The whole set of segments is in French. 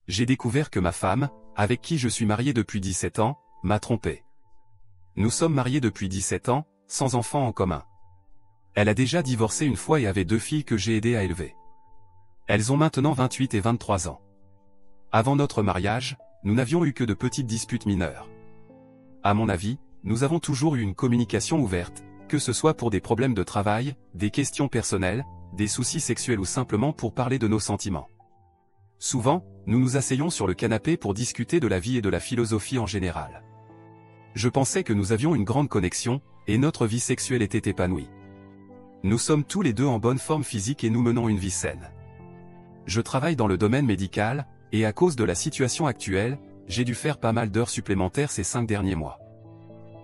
J'ai découvert que ma femme, avec qui je suis marié depuis 17 ans, m'a trompé. Nous sommes mariés depuis 17 ans, sans enfants en commun. Elle a déjà divorcé une fois et avait 2 filles que j'ai aidé à élever. Elles ont maintenant 28 et 23 ans. Avant notre mariage, nous n'avions eu que de petites disputes mineures. À mon avis, nous avons toujours eu une communication ouverte, que ce soit pour des problèmes de travail, des questions personnelles, des soucis sexuels ou simplement pour parler de nos sentiments. Souvent, nous nous asseyons sur le canapé pour discuter de la vie et de la philosophie en général. Je pensais que nous avions une grande connexion, et notre vie sexuelle était épanouie. Nous sommes tous les deux en bonne forme physique et nous menons une vie saine. Je travaille dans le domaine médical, et à cause de la situation actuelle, j'ai dû faire pas mal d'heures supplémentaires ces 5 derniers mois.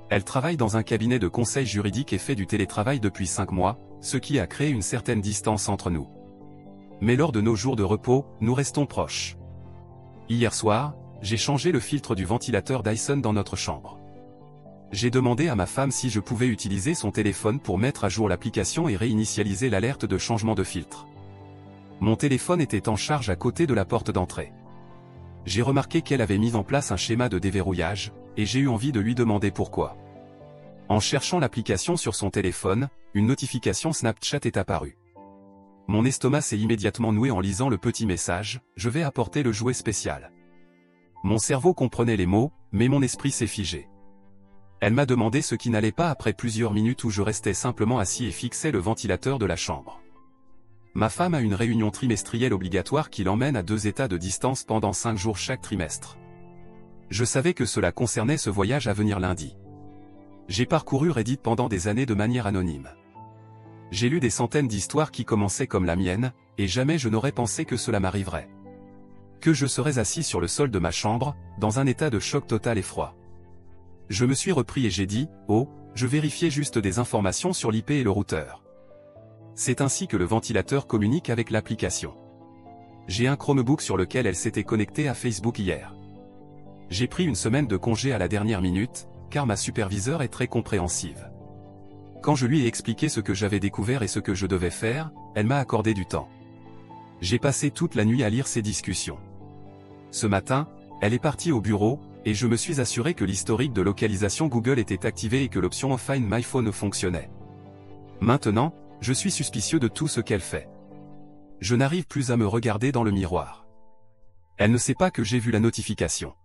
Elle travaille dans un cabinet de conseil juridique et fait du télétravail depuis 5 mois, ce qui a créé une certaine distance entre nous. Mais lors de nos jours de repos, nous restons proches. Hier soir, j'ai changé le filtre du ventilateur Dyson dans notre chambre. J'ai demandé à ma femme si je pouvais utiliser son téléphone pour mettre à jour l'application et réinitialiser l'alerte de changement de filtre. Mon téléphone était en charge à côté de la porte d'entrée. J'ai remarqué qu'elle avait mis en place un schéma de déverrouillage, et j'ai eu envie de lui demander pourquoi. En cherchant l'application sur son téléphone, une notification Snapchat est apparue. Mon estomac s'est immédiatement noué en lisant le petit message « Je vais apporter le jouet spécial ». Mon cerveau comprenait les mots, mais mon esprit s'est figé. Elle m'a demandé ce qui n'allait pas après plusieurs minutes où je restais simplement assis et fixais le ventilateur de la chambre. Ma femme a une réunion trimestrielle obligatoire qui l'emmène à 2 états de distance pendant 5 jours chaque trimestre. Je savais que cela concernait ce voyage à venir lundi. J'ai parcouru Reddit pendant des années de manière anonyme. J'ai lu des centaines d'histoires qui commençaient comme la mienne, et jamais je n'aurais pensé que cela m'arriverait. Que je serais assis sur le sol de ma chambre, dans un état de choc total et froid. Je me suis repris et j'ai dit, « Oh, je vérifiais juste des informations sur l'IP et le routeur. » C'est ainsi que le ventilateur communique avec l'application. J'ai un Chromebook sur lequel elle s'était connectée à Facebook hier. J'ai pris une semaine de congé à la dernière minute, car ma superviseure est très compréhensive. Quand je lui ai expliqué ce que j'avais découvert et ce que je devais faire, elle m'a accordé du temps. J'ai passé toute la nuit à lire ces discussions. Ce matin, elle est partie au bureau, et je me suis assuré que l'historique de localisation Google était activé et que l'option Find My Phone fonctionnait. Maintenant, je suis suspicieux de tout ce qu'elle fait. Je n'arrive plus à me regarder dans le miroir. Elle ne sait pas que j'ai vu la notification.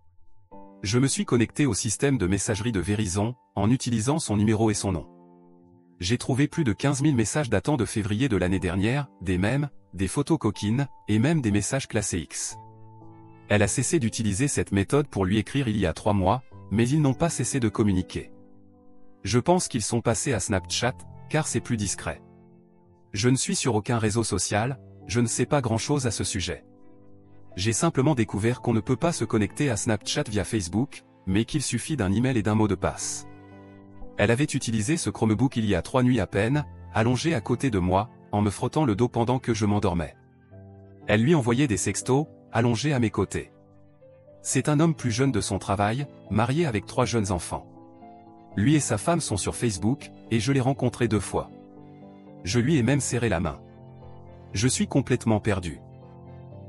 Je me suis connecté au système de messagerie de Verizon, en utilisant son numéro et son nom. J'ai trouvé plus de 15 000 messages datant de février de l'année dernière, des mèmes, des photos coquines, et même des messages classés X. Elle a cessé d'utiliser cette méthode pour lui écrire il y a 3 mois, mais ils n'ont pas cessé de communiquer. Je pense qu'ils sont passés à Snapchat, car c'est plus discret. Je ne suis sur aucun réseau social, je ne sais pas grand-chose à ce sujet. J'ai simplement découvert qu'on ne peut pas se connecter à Snapchat via Facebook, mais qu'il suffit d'un email et d'un mot de passe. Elle avait utilisé ce Chromebook il y a 3 nuits à peine, allongée à côté de moi, en me frottant le dos pendant que je m'endormais. Elle lui envoyait des sextos, allongée à mes côtés. C'est un homme plus jeune de son travail, marié avec 3 jeunes enfants. Lui et sa femme sont sur Facebook, et je l'ai rencontré 2 fois. Je lui ai même serré la main. Je suis complètement perdu.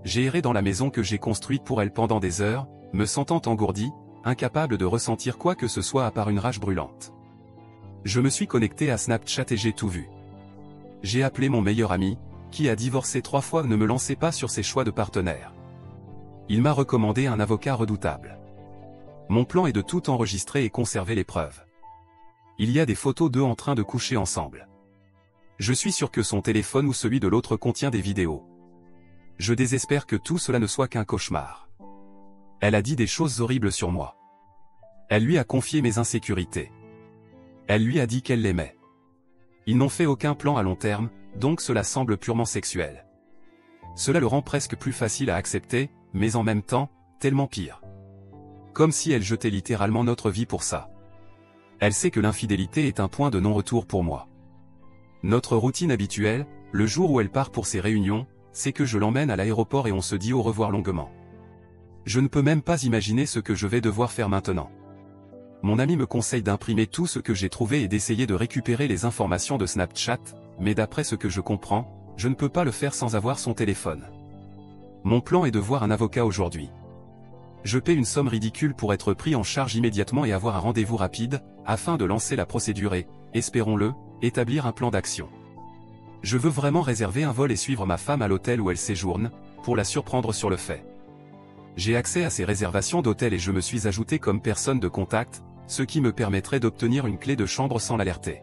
J'ai erré dans la maison que j'ai construite pour elle pendant des heures, me sentant engourdi, incapable de ressentir quoi que ce soit à part une rage brûlante. Je me suis connecté à Snapchat et j'ai tout vu. J'ai appelé mon meilleur ami, qui a divorcé 3 fois. Ne me lancez pas sur ses choix de partenaire. Il m'a recommandé un avocat redoutable. Mon plan est de tout enregistrer et conserver les preuves. Il y a des photos d'eux en train de coucher ensemble. Je suis sûr que son téléphone ou celui de l'autre contient des vidéos. Je désespère que tout cela ne soit qu'un cauchemar. Elle a dit des choses horribles sur moi. Elle lui a confié mes insécurités. Elle lui a dit qu'elle l'aimait. Ils n'ont fait aucun plan à long terme, donc cela semble purement sexuel. Cela le rend presque plus facile à accepter, mais en même temps, tellement pire. Comme si elle jetait littéralement notre vie pour ça. Elle sait que l'infidélité est un point de non-retour pour moi. Notre routine habituelle, le jour où elle part pour ses réunions, c'est que je l'emmène à l'aéroport et on se dit au revoir longuement. Je ne peux même pas imaginer ce que je vais devoir faire maintenant. Mon ami me conseille d'imprimer tout ce que j'ai trouvé et d'essayer de récupérer les informations de Snapchat, mais d'après ce que je comprends, je ne peux pas le faire sans avoir son téléphone. Mon plan est de voir un avocat aujourd'hui. Je paie une somme ridicule pour être pris en charge immédiatement et avoir un rendez-vous rapide, afin de lancer la procédure et, espérons-le, établir un plan d'action. Je veux vraiment réserver un vol et suivre ma femme à l'hôtel où elle séjourne, pour la surprendre sur le fait. J'ai accès à ces réservations d'hôtel et je me suis ajouté comme personne de contact, ce qui me permettrait d'obtenir une clé de chambre sans l'alerter.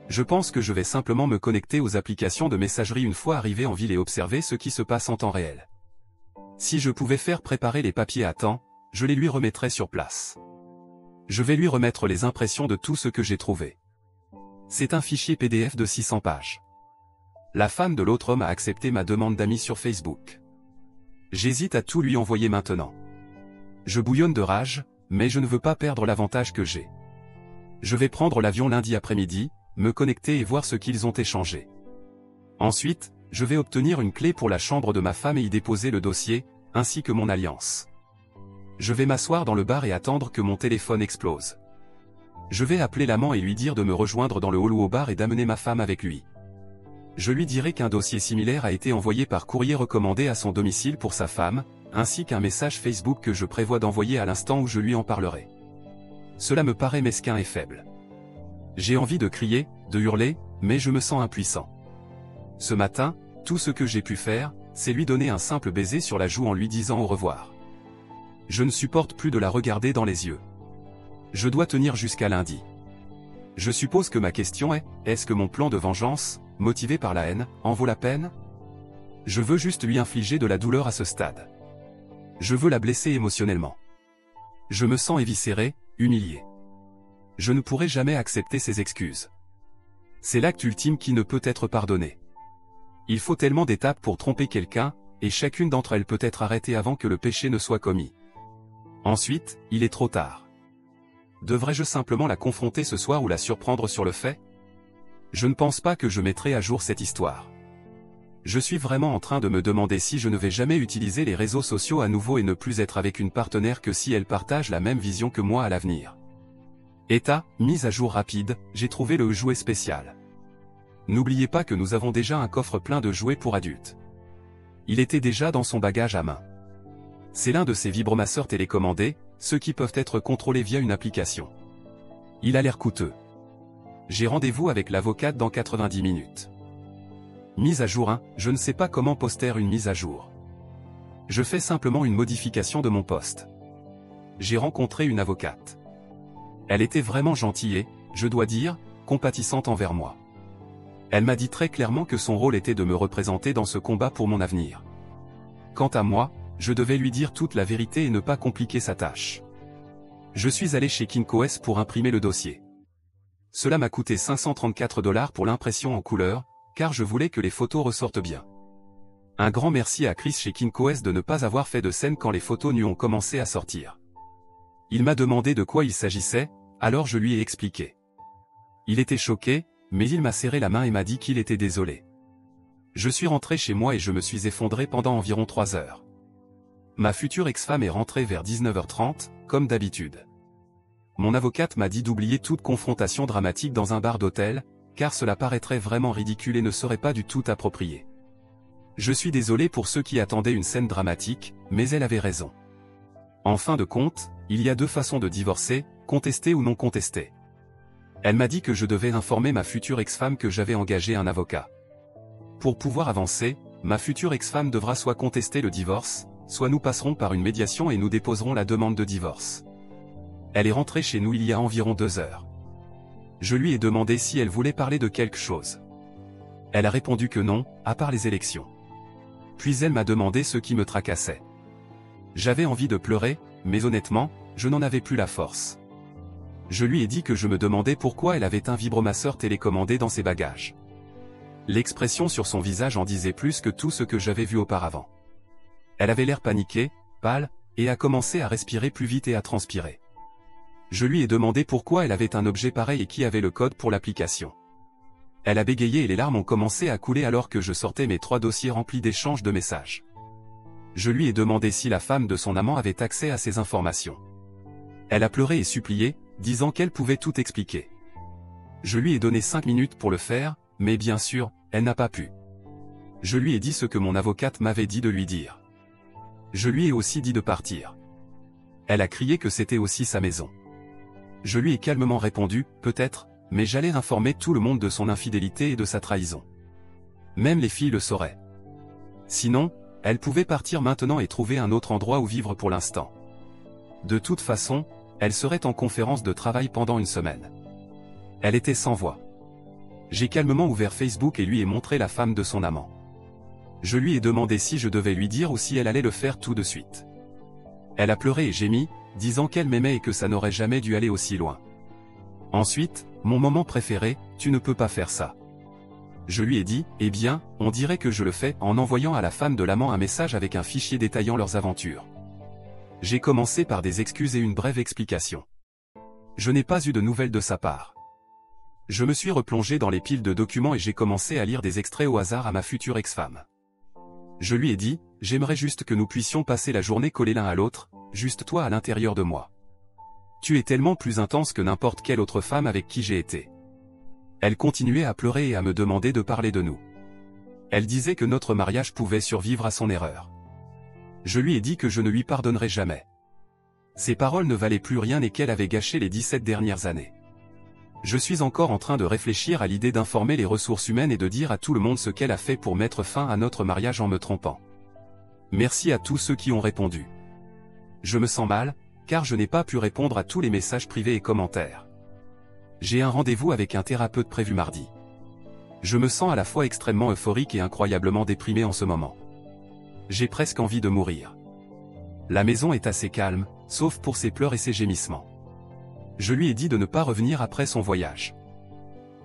Je pense que je vais simplement me connecter aux applications de messagerie une fois arrivé en ville et observer ce qui se passe en temps réel. Si je pouvais faire préparer les papiers à temps, je les lui remettrais sur place. Je vais lui remettre les impressions de tout ce que j'ai trouvé. C'est un fichier PDF de 600 pages. La femme de l'autre homme a accepté ma demande d'amis sur Facebook. J'hésite à tout lui envoyer maintenant. Je bouillonne de rage, mais je ne veux pas perdre l'avantage que j'ai. Je vais prendre l'avion lundi après-midi, me connecter et voir ce qu'ils ont échangé. Ensuite, je vais obtenir une clé pour la chambre de ma femme et y déposer le dossier, ainsi que mon alliance. Je vais m'asseoir dans le bar et attendre que mon téléphone explose. Je vais appeler l'amant et lui dire de me rejoindre dans le hall ou au bar et d'amener ma femme avec lui. Je lui dirai qu'un dossier similaire a été envoyé par courrier recommandé à son domicile pour sa femme, ainsi qu'un message Facebook que je prévois d'envoyer à l'instant où je lui en parlerai. Cela me paraît mesquin et faible. J'ai envie de crier, de hurler, mais je me sens impuissant. Ce matin, tout ce que j'ai pu faire, c'est lui donner un simple baiser sur la joue en lui disant au revoir. Je ne supporte plus de la regarder dans les yeux. Je dois tenir jusqu'à lundi. Je suppose que ma question est, est-ce que mon plan de vengeance, motivé par la haine, en vaut la peine? Je veux juste lui infliger de la douleur à ce stade. Je veux la blesser émotionnellement. Je me sens éviscéré, humilié. Je ne pourrai jamais accepter ses excuses. C'est l'acte ultime qui ne peut être pardonné. Il faut tellement d'étapes pour tromper quelqu'un, et chacune d'entre elles peut être arrêtée avant que le péché ne soit commis. Ensuite, il est trop tard. Devrais-je simplement la confronter ce soir ou la surprendre sur le fait? Je ne pense pas que je mettrai à jour cette histoire. Je suis vraiment en train de me demander si je ne vais jamais utiliser les réseaux sociaux à nouveau et ne plus être avec une partenaire que si elle partage la même vision que moi à l'avenir. État, mise à jour rapide, j'ai trouvé le jouet spécial. N'oubliez pas que nous avons déjà un coffre plein de jouets pour adultes. Il était déjà dans son bagage à main. C'est l'un de ces vibromasseurs télécommandés, ceux qui peuvent être contrôlés via une application. Il a l'air coûteux. J'ai rendez-vous avec l'avocate dans 90 minutes. Mise à jour 1, je ne sais pas comment poster une mise à jour. Je fais simplement une modification de mon poste. J'ai rencontré une avocate. Elle était vraiment gentille et, je dois dire, compatissante envers moi. Elle m'a dit très clairement que son rôle était de me représenter dans ce combat pour mon avenir. Quant à moi, je devais lui dire toute la vérité et ne pas compliquer sa tâche. Je suis allé chez Kinko's pour imprimer le dossier. Cela m'a coûté 534 $ pour l'impression en couleur, car je voulais que les photos ressortent bien. Un grand merci à Chris chez Kinko's de ne pas avoir fait de scène quand les photos nues ont commencé à sortir. Il m'a demandé de quoi il s'agissait, alors je lui ai expliqué. Il était choqué, mais il m'a serré la main et m'a dit qu'il était désolé. Je suis rentré chez moi et je me suis effondré pendant environ 3 heures. Ma future ex-femme est rentrée vers 19h30, comme d'habitude. Mon avocate m'a dit d'oublier toute confrontation dramatique dans un bar d'hôtel, car cela paraîtrait vraiment ridicule et ne serait pas du tout approprié. Je suis désolé pour ceux qui attendaient une scène dramatique, mais elle avait raison. En fin de compte, il y a 2 façons de divorcer, contester ou non contester. Elle m'a dit que je devais informer ma future ex-femme que j'avais engagé un avocat. Pour pouvoir avancer, ma future ex-femme devra soit contester le divorce, soit nous passerons par une médiation et nous déposerons la demande de divorce. Elle est rentrée chez nous il y a environ 2 heures. Je lui ai demandé si elle voulait parler de quelque chose. Elle a répondu que non, à part les élections. Puis elle m'a demandé ce qui me tracassait. J'avais envie de pleurer, mais honnêtement, je n'en avais plus la force. Je lui ai dit que je me demandais pourquoi elle avait un vibromasseur télécommandé dans ses bagages. L'expression sur son visage en disait plus que tout ce que j'avais vu auparavant. Elle avait l'air paniquée, pâle, et a commencé à respirer plus vite et à transpirer. Je lui ai demandé pourquoi elle avait un objet pareil et qui avait le code pour l'application. Elle a bégayé et les larmes ont commencé à couler alors que je sortais mes 3 dossiers remplis d'échanges de messages. Je lui ai demandé si la femme de son amant avait accès à ces informations. Elle a pleuré et supplié, disant qu'elle pouvait tout expliquer. Je lui ai donné 5 minutes pour le faire, mais bien sûr, elle n'a pas pu. Je lui ai dit ce que mon avocate m'avait dit de lui dire. Je lui ai aussi dit de partir. Elle a crié que c'était aussi sa maison. Je lui ai calmement répondu, peut-être, mais j'allais informer tout le monde de son infidélité et de sa trahison. Même les filles le sauraient. Sinon, elle pouvait partir maintenant et trouver un autre endroit où vivre pour l'instant. De toute façon, elle serait en conférence de travail pendant une semaine. Elle était sans voix. J'ai calmement ouvert Facebook et lui ai montré la femme de son amant. Je lui ai demandé si je devais lui dire ou si elle allait le faire tout de suite. Elle a pleuré et gémi, disant qu'elle m'aimait et que ça n'aurait jamais dû aller aussi loin. Ensuite, mon moment préféré, tu ne peux pas faire ça. Je lui ai dit, eh bien, on dirait que je le fais en envoyant à la femme de l'amant un message avec un fichier détaillant leurs aventures. J'ai commencé par des excuses et une brève explication. Je n'ai pas eu de nouvelles de sa part. Je me suis replongé dans les piles de documents et j'ai commencé à lire des extraits au hasard à ma future ex-femme. Je lui ai dit, j'aimerais juste que nous puissions passer la journée collés l'un à l'autre, juste toi à l'intérieur de moi. Tu es tellement plus intense que n'importe quelle autre femme avec qui j'ai été. Elle continuait à pleurer et à me demander de parler de nous. Elle disait que notre mariage pouvait survivre à son erreur. Je lui ai dit que je ne lui pardonnerais jamais. Ses paroles ne valaient plus rien et qu'elle avait gâché les 17 dernières années. Je suis encore en train de réfléchir à l'idée d'informer les ressources humaines et de dire à tout le monde ce qu'elle a fait pour mettre fin à notre mariage en me trompant. Merci à tous ceux qui ont répondu. Je me sens mal, car je n'ai pas pu répondre à tous les messages privés et commentaires. J'ai un rendez-vous avec un thérapeute prévu mardi. Je me sens à la fois extrêmement euphorique et incroyablement déprimé en ce moment. J'ai presque envie de mourir. La maison est assez calme, sauf pour ses pleurs et ses gémissements. Je lui ai dit de ne pas revenir après son voyage.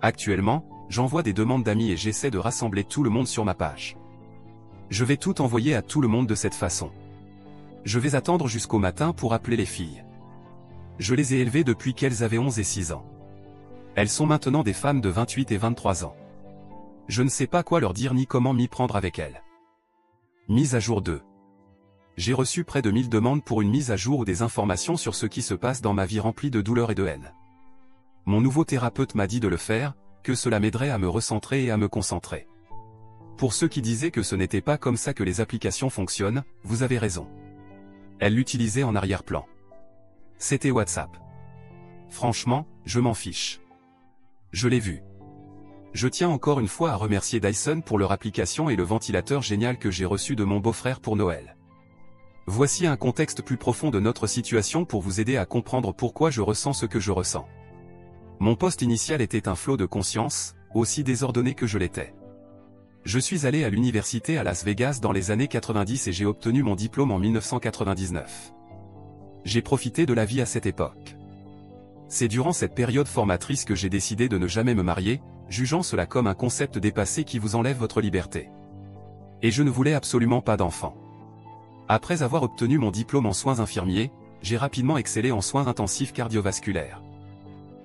Actuellement, j'envoie des demandes d'amis et j'essaie de rassembler tout le monde sur ma page. Je vais tout envoyer à tout le monde de cette façon. Je vais attendre jusqu'au matin pour appeler les filles. Je les ai élevées depuis qu'elles avaient 11 et 6 ans. Elles sont maintenant des femmes de 28 et 23 ans. Je ne sais pas quoi leur dire ni comment m'y prendre avec elles. Mise à jour 2. J'ai reçu près de 1000 demandes pour une mise à jour ou des informations sur ce qui se passe dans ma vie remplie de douleur et de haine. Mon nouveau thérapeute m'a dit de le faire, que cela m'aiderait à me recentrer et à me concentrer. Pour ceux qui disaient que ce n'était pas comme ça que les applications fonctionnent, vous avez raison. Elle l'utilisait en arrière-plan. C'était WhatsApp. Franchement, je m'en fiche. Je l'ai vu. Je tiens encore une fois à remercier Dyson pour leur application et le ventilateur génial que j'ai reçu de mon beau-frère pour Noël. Voici un contexte plus profond de notre situation pour vous aider à comprendre pourquoi je ressens ce que je ressens. Mon poste initial était un flot de conscience, aussi désordonné que je l'étais. Je suis allé à l'université à Las Vegas dans les années 90 et j'ai obtenu mon diplôme en 1999. J'ai profité de la vie à cette époque. C'est durant cette période formatrice que j'ai décidé de ne jamais me marier, jugeant cela comme un concept dépassé qui vous enlève votre liberté. Et je ne voulais absolument pas d'enfant. Après avoir obtenu mon diplôme en soins infirmiers, j'ai rapidement excellé en soins intensifs cardiovasculaires.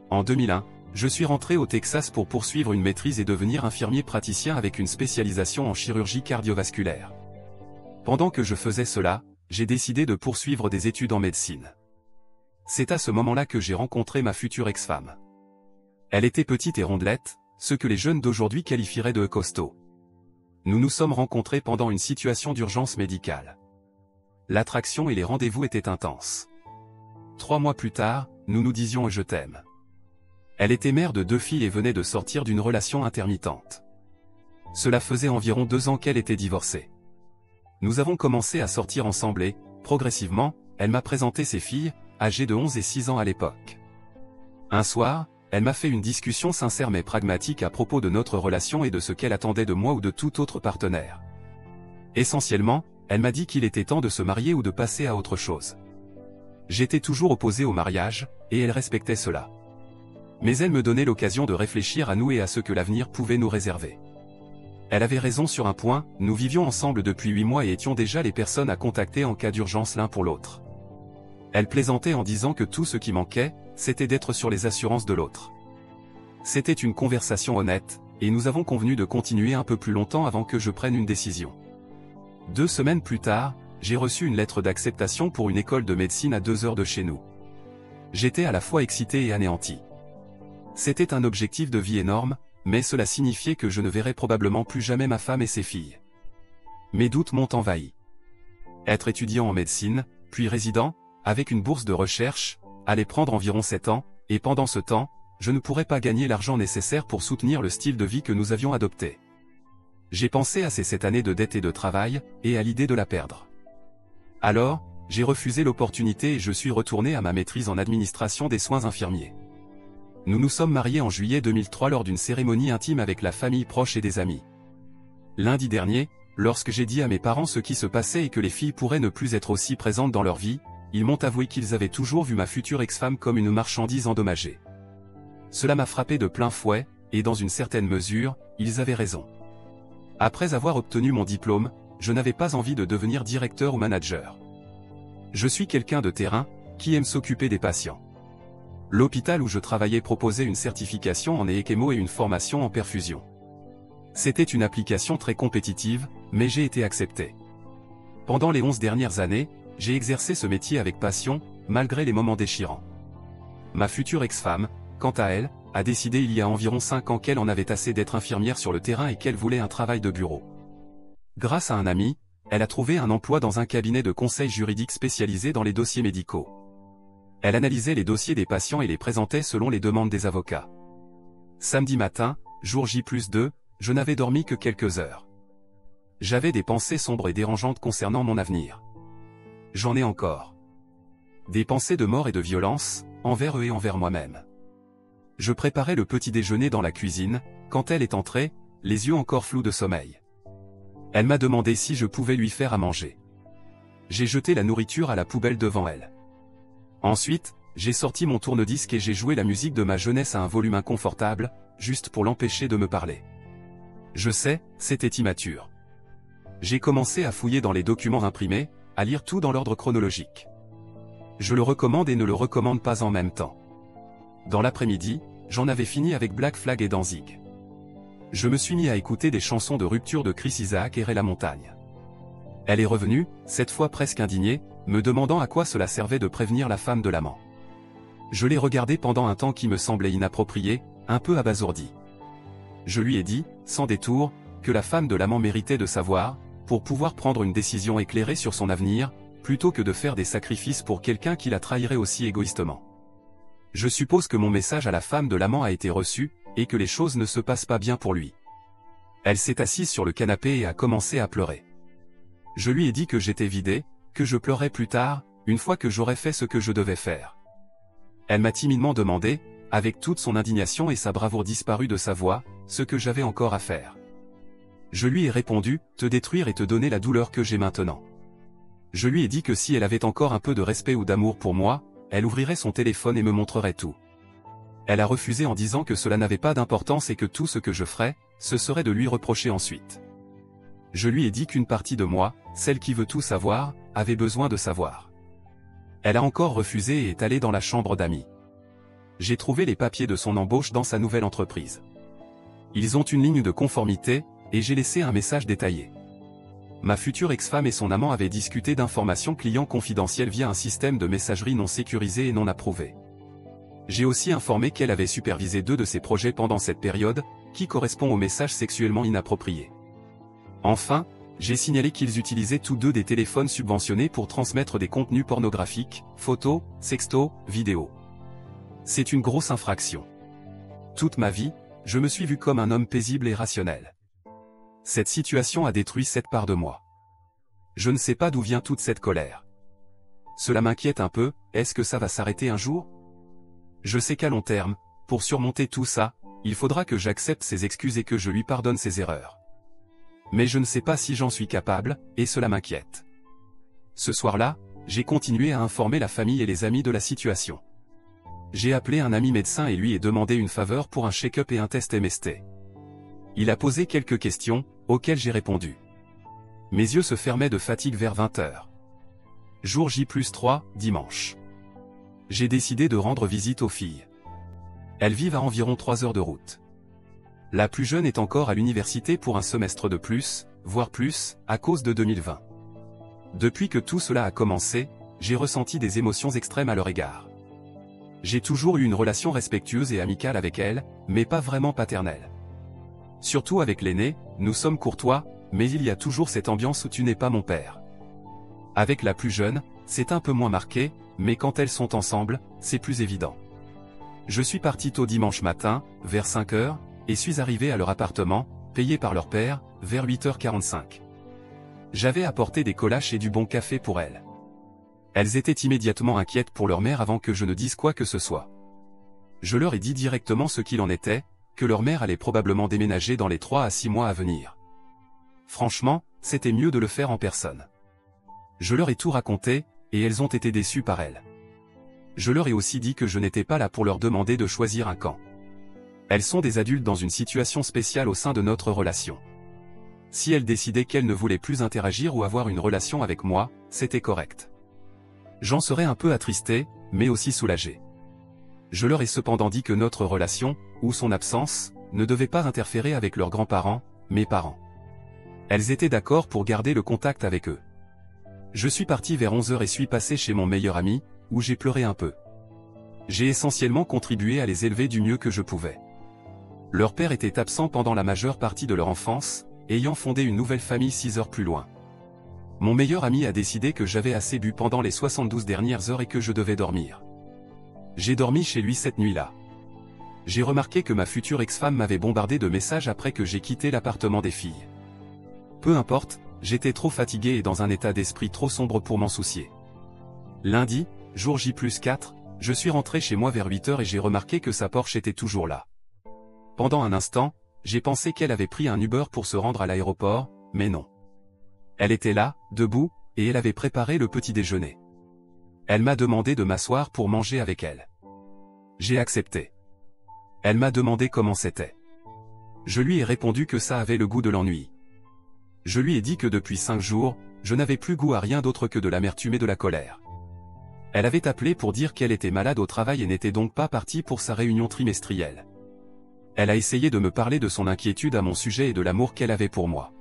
En 2001, je suis rentré au Texas pour poursuivre une maîtrise et devenir infirmier praticien avec une spécialisation en chirurgie cardiovasculaire. Pendant que je faisais cela, j'ai décidé de poursuivre des études en médecine. C'est à ce moment-là que j'ai rencontré ma future ex-femme. Elle était petite et rondelette, ce que les jeunes d'aujourd'hui qualifieraient de costaud. Nous nous sommes rencontrés pendant une situation d'urgence médicale. L'attraction et les rendez-vous étaient intenses. 3 mois plus tard, nous nous disions « je t'aime ». Elle était mère de 2 filles et venait de sortir d'une relation intermittente. Cela faisait environ 2 ans qu'elle était divorcée. Nous avons commencé à sortir ensemble et, progressivement, elle m'a présenté ses filles, âgées de 11 et 6 ans à l'époque. Un soir, elle m'a fait une discussion sincère mais pragmatique à propos de notre relation et de ce qu'elle attendait de moi ou de tout autre partenaire. Essentiellement, elle m'a dit qu'il était temps de se marier ou de passer à autre chose. J'étais toujours opposé au mariage, et elle respectait cela. Mais elle me donnait l'occasion de réfléchir à nous et à ce que l'avenir pouvait nous réserver. Elle avait raison sur un point, nous vivions ensemble depuis 8 mois et étions déjà les personnes à contacter en cas d'urgence l'un pour l'autre. Elle plaisantait en disant que tout ce qui manquait, c'était d'être sur les assurances de l'autre. C'était une conversation honnête, et nous avons convenu de continuer un peu plus longtemps avant que je prenne une décision. 2 semaines plus tard, j'ai reçu une lettre d'acceptation pour une école de médecine à 2 heures de chez nous. J'étais à la fois excité et anéanti. C'était un objectif de vie énorme, mais cela signifiait que je ne verrais probablement plus jamais ma femme et ses filles. Mes doutes m'ont envahi. Être étudiant en médecine, puis résident, avec une bourse de recherche, allait prendre environ 7 ans, et pendant ce temps, je ne pourrais pas gagner l'argent nécessaire pour soutenir le style de vie que nous avions adopté. J'ai pensé à ces 7 années de dette et de travail, et à l'idée de la perdre. Alors, j'ai refusé l'opportunité et je suis retourné à ma maîtrise en administration des soins infirmiers. Nous nous sommes mariés en juillet 2003 lors d'une cérémonie intime avec la famille proche et des amis. Lundi dernier, lorsque j'ai dit à mes parents ce qui se passait et que les filles pourraient ne plus être aussi présentes dans leur vie, ils m'ont avoué qu'ils avaient toujours vu ma future ex-femme comme une marchandise endommagée. Cela m'a frappé de plein fouet, et dans une certaine mesure, ils avaient raison. Après avoir obtenu mon diplôme, je n'avais pas envie de devenir directeur ou manager. Je suis quelqu'un de terrain, qui aime s'occuper des patients. L'hôpital où je travaillais proposait une certification en ECMO et une formation en perfusion. C'était une application très compétitive, mais j'ai été accepté. Pendant les 11 dernières années, j'ai exercé ce métier avec passion, malgré les moments déchirants. Ma future ex-femme, quant à elle, a décidé il y a environ 5 ans qu'elle en avait assez d'être infirmière sur le terrain et qu'elle voulait un travail de bureau. Grâce à un ami, elle a trouvé un emploi dans un cabinet de conseil juridique spécialisé dans les dossiers médicaux. Elle analysait les dossiers des patients et les présentait selon les demandes des avocats. Samedi matin, jour J+2, je n'avais dormi que quelques heures. J'avais des pensées sombres et dérangeantes concernant mon avenir. J'en ai encore. Des pensées de mort et de violence, envers eux et envers moi-même. Je préparais le petit déjeuner dans la cuisine, quand elle est entrée, les yeux encore flous de sommeil. Elle m'a demandé si je pouvais lui faire à manger. J'ai jeté la nourriture à la poubelle devant elle. Ensuite, j'ai sorti mon tourne-disque et j'ai joué la musique de ma jeunesse à un volume inconfortable, juste pour l'empêcher de me parler. Je sais, c'était immature. J'ai commencé à fouiller dans les documents imprimés, à lire tout dans l'ordre chronologique. Je le recommande et ne le recommande pas en même temps. Dans l'après-midi, j'en avais fini avec Black Flag et Danzig. Je me suis mis à écouter des chansons de rupture de Chris Isaak et Ray La Montagne. Elle est revenue, cette fois presque indignée, me demandant à quoi cela servait de prévenir la femme de l'amant. Je l'ai regardée pendant un temps qui me semblait inapproprié, un peu abasourdi. Je lui ai dit, sans détour, que la femme de l'amant méritait de savoir, pour pouvoir prendre une décision éclairée sur son avenir, plutôt que de faire des sacrifices pour quelqu'un qui la trahirait aussi égoïstement. Je suppose que mon message à la femme de l'amant a été reçu, et que les choses ne se passent pas bien pour lui. Elle s'est assise sur le canapé et a commencé à pleurer. Je lui ai dit que j'étais vidé, que je pleurais plus tard, une fois que j'aurais fait ce que je devais faire. Elle m'a timidement demandé, avec toute son indignation et sa bravoure disparue de sa voix, ce que j'avais encore à faire. Je lui ai répondu, te détruire et te donner la douleur que j'ai maintenant. Je lui ai dit que si elle avait encore un peu de respect ou d'amour pour moi, elle ouvrirait son téléphone et me montrerait tout. Elle a refusé en disant que cela n'avait pas d'importance et que tout ce que je ferais, ce serait de lui reprocher ensuite. Je lui ai dit qu'une partie de moi, celle qui veut tout savoir, avait besoin de savoir. Elle a encore refusé et est allée dans la chambre d'amis. J'ai trouvé les papiers de son embauche dans sa nouvelle entreprise. Ils ont une ligne de conformité, et j'ai laissé un message détaillé. Ma future ex-femme et son amant avaient discuté d'informations clients confidentielles via un système de messagerie non sécurisé et non approuvé. J'ai aussi informé qu'elle avait supervisé 2 de ses projets pendant cette période, qui correspond aux messages sexuellement inappropriés. Enfin, j'ai signalé qu'ils utilisaient tous 2 des téléphones subventionnés pour transmettre des contenus pornographiques, photos, sextos, vidéos. C'est une grosse infraction. Toute ma vie, je me suis vu comme un homme paisible et rationnel. Cette situation a détruit cette part de moi. Je ne sais pas d'où vient toute cette colère. Cela m'inquiète un peu, est-ce que ça va s'arrêter un jour ? Je sais qu'à long terme, pour surmonter tout ça, il faudra que j'accepte ses excuses et que je lui pardonne ses erreurs. Mais je ne sais pas si j'en suis capable, et cela m'inquiète. Ce soir-là, j'ai continué à informer la famille et les amis de la situation. J'ai appelé un ami médecin et lui ai demandé une faveur pour un check-up et un test MST. Il a posé quelques questions, auxquelles j'ai répondu. Mes yeux se fermaient de fatigue vers 20h. Jour J+3, dimanche. J'ai décidé de rendre visite aux filles. Elles vivent à environ 3 heures de route. La plus jeune est encore à l'université pour un semestre de plus, voire plus, à cause de 2020. Depuis que tout cela a commencé, j'ai ressenti des émotions extrêmes à leur égard. J'ai toujours eu une relation respectueuse et amicale avec elles, mais pas vraiment paternelle. Surtout avec l'aîné, nous sommes courtois, mais il y a toujours cette ambiance où tu n'es pas mon père. Avec la plus jeune, c'est un peu moins marqué, mais quand elles sont ensemble, c'est plus évident. Je suis parti tôt dimanche matin, vers 5 heures, et suis arrivé à leur appartement, payé par leur père, vers 8h45. J'avais apporté des collages et du bon café pour elles. Elles étaient immédiatement inquiètes pour leur mère avant que je ne dise quoi que ce soit. Je leur ai dit directement ce qu'il en était, que leur mère allait probablement déménager dans les 3 à 6 mois à venir. Franchement, c'était mieux de le faire en personne. Je leur ai tout raconté, et elles ont été déçues par elle. Je leur ai aussi dit que je n'étais pas là pour leur demander de choisir un camp. Elles sont des adultes dans une situation spéciale au sein de notre relation. Si elles décidaient qu'elles ne voulaient plus interagir ou avoir une relation avec moi, c'était correct. J'en serais un peu attristé, mais aussi soulagé. Je leur ai cependant dit que notre relation, ou son absence, ne devait pas interférer avec leurs grands-parents, mes parents. Elles étaient d'accord pour garder le contact avec eux. Je suis parti vers 11h et suis passé chez mon meilleur ami, où j'ai pleuré un peu. J'ai essentiellement contribué à les élever du mieux que je pouvais. Leur père était absent pendant la majeure partie de leur enfance, ayant fondé une nouvelle famille 6 heures plus loin. Mon meilleur ami a décidé que j'avais assez bu pendant les 72 dernières heures et que je devais dormir. J'ai dormi chez lui cette nuit-là. J'ai remarqué que ma future ex-femme m'avait bombardé de messages après que j'ai quitté l'appartement des filles. Peu importe, j'étais trop fatigué et dans un état d'esprit trop sombre pour m'en soucier. Lundi, jour J+4, je suis rentré chez moi vers 8h et j'ai remarqué que sa Porsche était toujours là. Pendant un instant, j'ai pensé qu'elle avait pris un Uber pour se rendre à l'aéroport, mais non. Elle était là, debout, et elle avait préparé le petit déjeuner. Elle m'a demandé de m'asseoir pour manger avec elle. J'ai accepté. Elle m'a demandé comment c'était. Je lui ai répondu que ça avait le goût de l'ennui. Je lui ai dit que depuis 5 jours, je n'avais plus goût à rien d'autre que de l'amertume et de la colère. Elle avait appelé pour dire qu'elle était malade au travail et n'était donc pas partie pour sa réunion trimestrielle. Elle a essayé de me parler de son inquiétude à mon sujet et de l'amour qu'elle avait pour moi.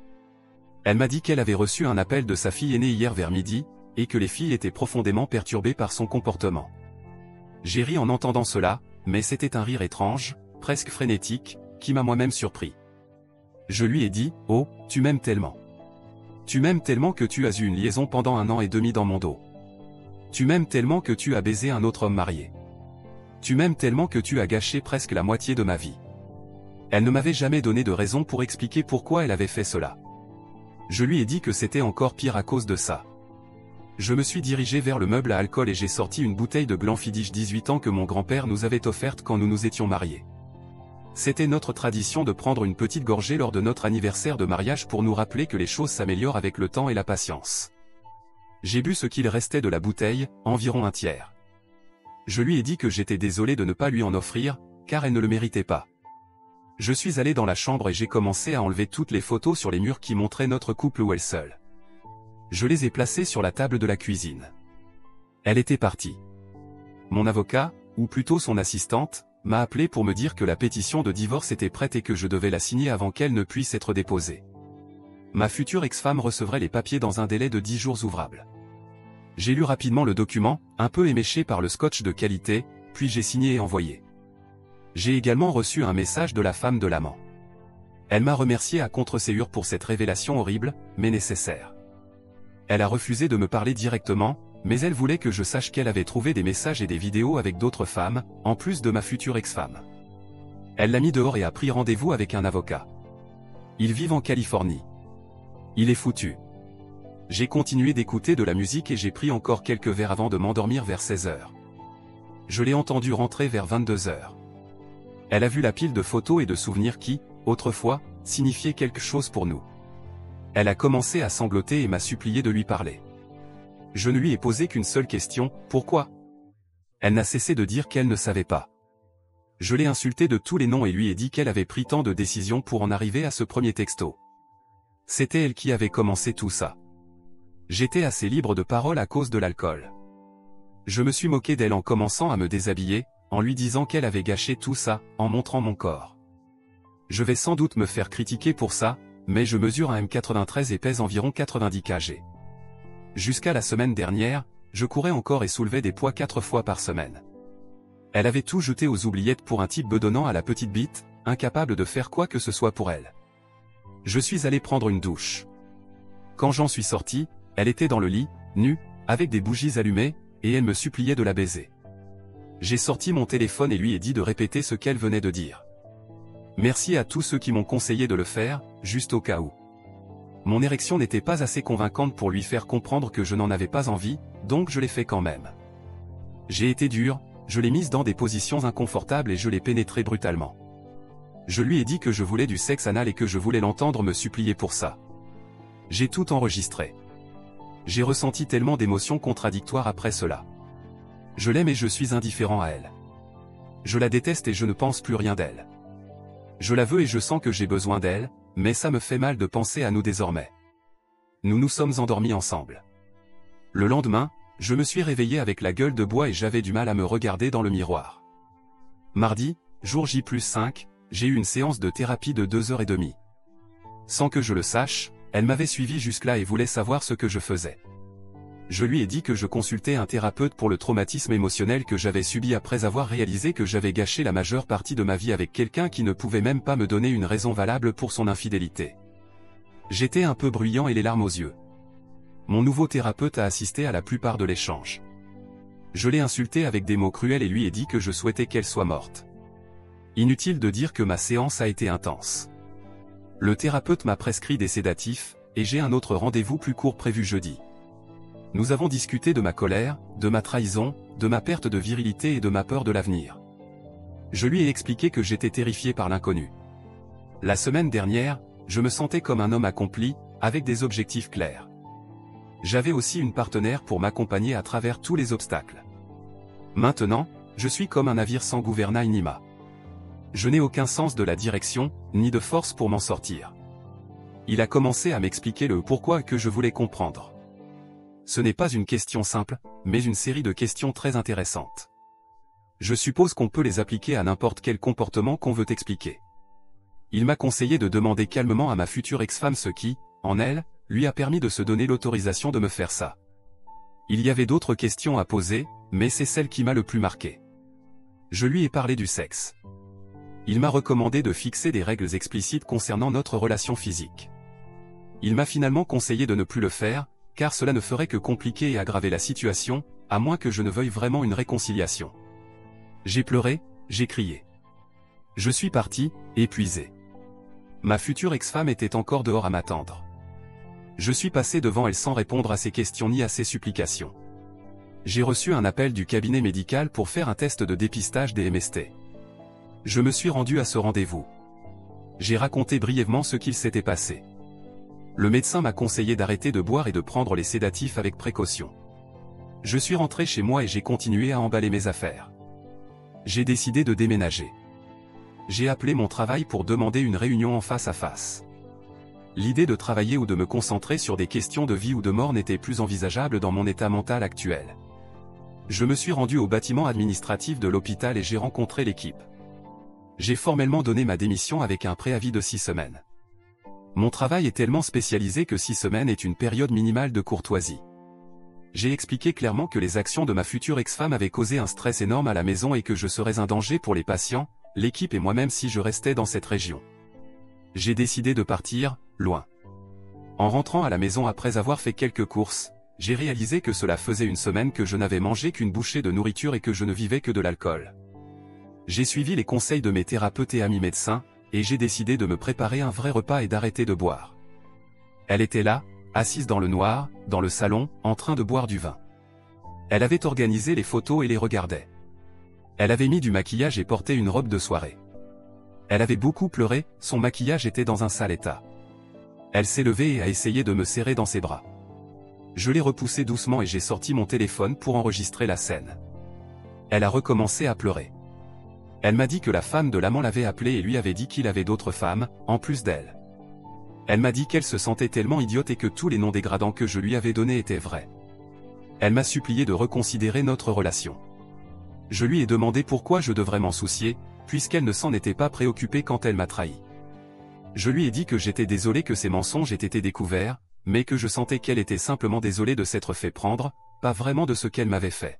Elle m'a dit qu'elle avait reçu un appel de sa fille aînée hier vers midi, et que les filles étaient profondément perturbées par son comportement. J'ai ri en entendant cela, mais c'était un rire étrange, presque frénétique, qui m'a moi-même surpris. Je lui ai dit, « Oh, tu m'aimes tellement. Tu m'aimes tellement que tu as eu une liaison pendant 1 an et demi dans mon dos. Tu m'aimes tellement que tu as baisé un autre homme marié. Tu m'aimes tellement que tu as gâché presque la moitié de ma vie. » Elle ne m'avait jamais donné de raison pour expliquer pourquoi elle avait fait cela. Je lui ai dit que c'était encore pire à cause de ça. Je me suis dirigé vers le meuble à alcool et j'ai sorti une bouteille de Glenfiddich 18 ans que mon grand-père nous avait offerte quand nous nous étions mariés. C'était notre tradition de prendre une petite gorgée lors de notre anniversaire de mariage pour nous rappeler que les choses s'améliorent avec le temps et la patience. J'ai bu ce qu'il restait de la bouteille, environ un tiers. Je lui ai dit que j'étais désolé de ne pas lui en offrir, car elle ne le méritait pas. Je suis allé dans la chambre et j'ai commencé à enlever toutes les photos sur les murs qui montraient notre couple où elle seule. Je les ai placées sur la table de la cuisine. Elle était partie. Mon avocat, ou plutôt son assistante, m'a appelé pour me dire que la pétition de divorce était prête et que je devais la signer avant qu'elle ne puisse être déposée. Ma future ex-femme recevrait les papiers dans un délai de 10 jours ouvrables. J'ai lu rapidement le document, un peu éméché par le scotch de qualité, puis j'ai signé et envoyé. J'ai également reçu un message de la femme de l'amant. Elle m'a remercié à contre-ségur pour cette révélation horrible, mais nécessaire. Elle a refusé de me parler directement, mais elle voulait que je sache qu'elle avait trouvé des messages et des vidéos avec d'autres femmes, en plus de ma future ex-femme. Elle l'a mis dehors et a pris rendez-vous avec un avocat. Ils vivent en Californie. Il est foutu. J'ai continué d'écouter de la musique et j'ai pris encore quelques verres avant de m'endormir vers 16h. Je l'ai entendu rentrer vers 22h. Elle a vu la pile de photos et de souvenirs qui, autrefois, signifiaient quelque chose pour nous. Elle a commencé à sangloter et m'a supplié de lui parler. Je ne lui ai posé qu'une seule question, pourquoi? Elle n'a cessé de dire qu'elle ne savait pas. Je l'ai insultée de tous les noms et lui ai dit qu'elle avait pris tant de décisions pour en arriver à ce premier texto. C'était elle qui avait commencé tout ça. J'étais assez libre de parole à cause de l'alcool. Je me suis moqué d'elle en commençant à me déshabiller, en lui disant qu'elle avait gâché tout ça, en montrant mon corps. Je vais sans doute me faire critiquer pour ça, mais je mesure un m93 et pèse environ 90 kg. Jusqu'à la semaine dernière, je courais encore et soulevais des poids 4 fois par semaine. Elle avait tout jeté aux oubliettes pour un type bedonnant à la petite bite, incapable de faire quoi que ce soit pour elle. Je suis allé prendre une douche. Quand j'en suis sorti, elle était dans le lit, nue, avec des bougies allumées, et elle me suppliait de la baiser. J'ai sorti mon téléphone et lui ai dit de répéter ce qu'elle venait de dire. Merci à tous ceux qui m'ont conseillé de le faire, juste au cas où. Mon érection n'était pas assez convaincante pour lui faire comprendre que je n'en avais pas envie, donc je l'ai fait quand même. J'ai été dur, je l'ai mise dans des positions inconfortables et je l'ai pénétrée brutalement. Je lui ai dit que je voulais du sexe anal et que je voulais l'entendre me supplier pour ça. J'ai tout enregistré. J'ai ressenti tellement d'émotions contradictoires après cela. Je l'aime et je suis indifférent à elle. Je la déteste et je ne pense plus rien d'elle. Je la veux et je sens que j'ai besoin d'elle, mais ça me fait mal de penser à nous désormais. Nous nous sommes endormis ensemble. Le lendemain, je me suis réveillé avec la gueule de bois et j'avais du mal à me regarder dans le miroir. Mardi, jour J+5, j'ai eu une séance de thérapie de 2h30. Sans que je le sache, elle m'avait suivi jusque-là et voulait savoir ce que je faisais. Je lui ai dit que je consultais un thérapeute pour le traumatisme émotionnel que j'avais subi après avoir réalisé que j'avais gâché la majeure partie de ma vie avec quelqu'un qui ne pouvait même pas me donner une raison valable pour son infidélité. J'étais un peu bruyant et les larmes aux yeux. Mon nouveau thérapeute a assisté à la plupart de l'échange. Je l'ai insulté avec des mots cruels et lui ai dit que je souhaitais qu'elle soit morte. Inutile de dire que ma séance a été intense. Le thérapeute m'a prescrit des sédatifs, et j'ai un autre rendez-vous plus court prévu jeudi. Nous avons discuté de ma colère, de ma trahison, de ma perte de virilité et de ma peur de l'avenir. Je lui ai expliqué que j'étais terrifié par l'inconnu. La semaine dernière, je me sentais comme un homme accompli, avec des objectifs clairs. J'avais aussi une partenaire pour m'accompagner à travers tous les obstacles. Maintenant, je suis comme un navire sans gouvernail ni mât. Je n'ai aucun sens de la direction, ni de force pour m'en sortir. Il a commencé à m'expliquer le pourquoi que je voulais comprendre. Ce n'est pas une question simple, mais une série de questions très intéressantes. Je suppose qu'on peut les appliquer à n'importe quel comportement qu'on veut expliquer. Il m'a conseillé de demander calmement à ma future ex-femme ce qui, en elle, lui a permis de se donner l'autorisation de me faire ça. Il y avait d'autres questions à poser, mais c'est celle qui m'a le plus marqué. Je lui ai parlé du sexe. Il m'a recommandé de fixer des règles explicites concernant notre relation physique. Il m'a finalement conseillé de ne plus le faire, car cela ne ferait que compliquer et aggraver la situation, à moins que je ne veuille vraiment une réconciliation. J'ai pleuré, j'ai crié. Je suis parti, épuisé. Ma future ex-femme était encore dehors à m'attendre. Je suis passé devant elle sans répondre à ses questions ni à ses supplications. J'ai reçu un appel du cabinet médical pour faire un test de dépistage des MST. Je me suis rendu à ce rendez-vous. J'ai raconté brièvement ce qu'il s'était passé. Le médecin m'a conseillé d'arrêter de boire et de prendre les sédatifs avec précaution. Je suis rentré chez moi et j'ai continué à emballer mes affaires. J'ai décidé de déménager. J'ai appelé mon travail pour demander une réunion en face à face. L'idée de travailler ou de me concentrer sur des questions de vie ou de mort n'était plus envisageable dans mon état mental actuel. Je me suis rendu au bâtiment administratif de l'hôpital et j'ai rencontré l'équipe. J'ai formellement donné ma démission avec un préavis de 6 semaines. Mon travail est tellement spécialisé que 6 semaines est une période minimale de courtoisie. J'ai expliqué clairement que les actions de ma future ex-femme avaient causé un stress énorme à la maison et que je serais un danger pour les patients, l'équipe et moi-même si je restais dans cette région. J'ai décidé de partir, loin. En rentrant à la maison après avoir fait quelques courses, j'ai réalisé que cela faisait 1 semaine que je n'avais mangé qu'une bouchée de nourriture et que je ne vivais que de l'alcool. J'ai suivi les conseils de mes thérapeutes et amis médecins, et j'ai décidé de me préparer un vrai repas et d'arrêter de boire. Elle était là, assise dans le noir, dans le salon, en train de boire du vin. Elle avait organisé les photos et les regardait. Elle avait mis du maquillage et portait une robe de soirée. Elle avait beaucoup pleuré, son maquillage était dans un sale état. Elle s'est levée et a essayé de me serrer dans ses bras. Je l'ai repoussée doucement et j'ai sorti mon téléphone pour enregistrer la scène. Elle a recommencé à pleurer. Elle m'a dit que la femme de l'amant l'avait appelée et lui avait dit qu'il avait d'autres femmes, en plus d'elle. Elle m'a dit qu'elle se sentait tellement idiote et que tous les noms dégradants que je lui avais donnés étaient vrais. Elle m'a supplié de reconsidérer notre relation. Je lui ai demandé pourquoi je devrais m'en soucier, puisqu'elle ne s'en était pas préoccupée quand elle m'a trahi. Je lui ai dit que j'étais désolé que ces mensonges aient été découverts, mais que je sentais qu'elle était simplement désolée de s'être fait prendre, pas vraiment de ce qu'elle m'avait fait.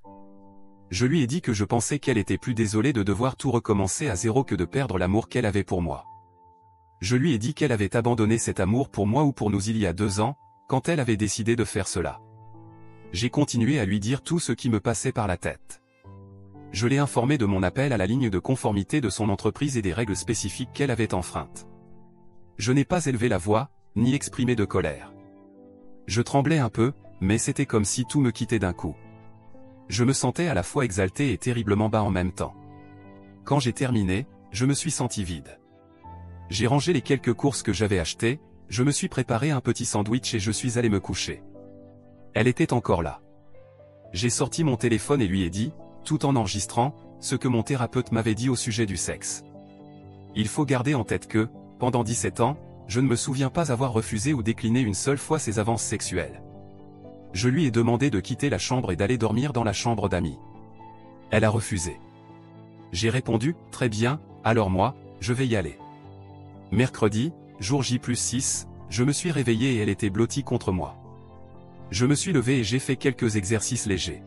Je lui ai dit que je pensais qu'elle était plus désolée de devoir tout recommencer à zéro que de perdre l'amour qu'elle avait pour moi. Je lui ai dit qu'elle avait abandonné cet amour pour moi ou pour nous il y a 2 ans, quand elle avait décidé de faire cela. J'ai continué à lui dire tout ce qui me passait par la tête. Je l'ai informé de mon appel à la ligne de conformité de son entreprise et des règles spécifiques qu'elle avait enfreintes. Je n'ai pas élevé la voix, ni exprimé de colère. Je tremblais un peu, mais c'était comme si tout me quittait d'un coup. Je me sentais à la fois exalté et terriblement bas en même temps. Quand j'ai terminé, je me suis senti vide. J'ai rangé les quelques courses que j'avais achetées, je me suis préparé un petit sandwich et je suis allé me coucher. Elle était encore là. J'ai sorti mon téléphone et lui ai dit, tout en enregistrant, ce que mon thérapeute m'avait dit au sujet du sexe. Il faut garder en tête que, pendant 17 ans, je ne me souviens pas avoir refusé ou décliné une seule fois ses avances sexuelles. Je lui ai demandé de quitter la chambre et d'aller dormir dans la chambre d'amis. Elle a refusé. J'ai répondu, très bien, alors moi, je vais y aller. Mercredi, jour J+6, je me suis réveillé et elle était blottie contre moi. Je me suis levé et j'ai fait quelques exercices légers.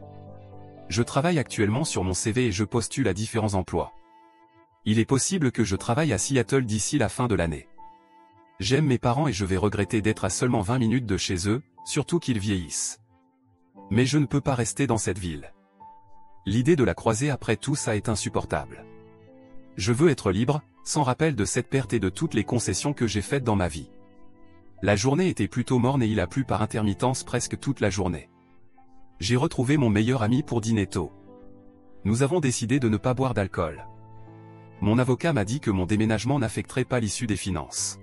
Je travaille actuellement sur mon CV et je postule à différents emplois. Il est possible que je travaille à Seattle d'ici la fin de l'année. J'aime mes parents et je vais regretter d'être à seulement 20 minutes de chez eux, surtout qu'ils vieillissent. Mais je ne peux pas rester dans cette ville. L'idée de la croiser après tout ça est insupportable. Je veux être libre, sans rappel de cette perte et de toutes les concessions que j'ai faites dans ma vie. La journée était plutôt morne et il a plu par intermittence presque toute la journée. J'ai retrouvé mon meilleur ami pour dîner tôt. Nous avons décidé de ne pas boire d'alcool. Mon avocat m'a dit que mon déménagement n'affecterait pas l'issue des finances.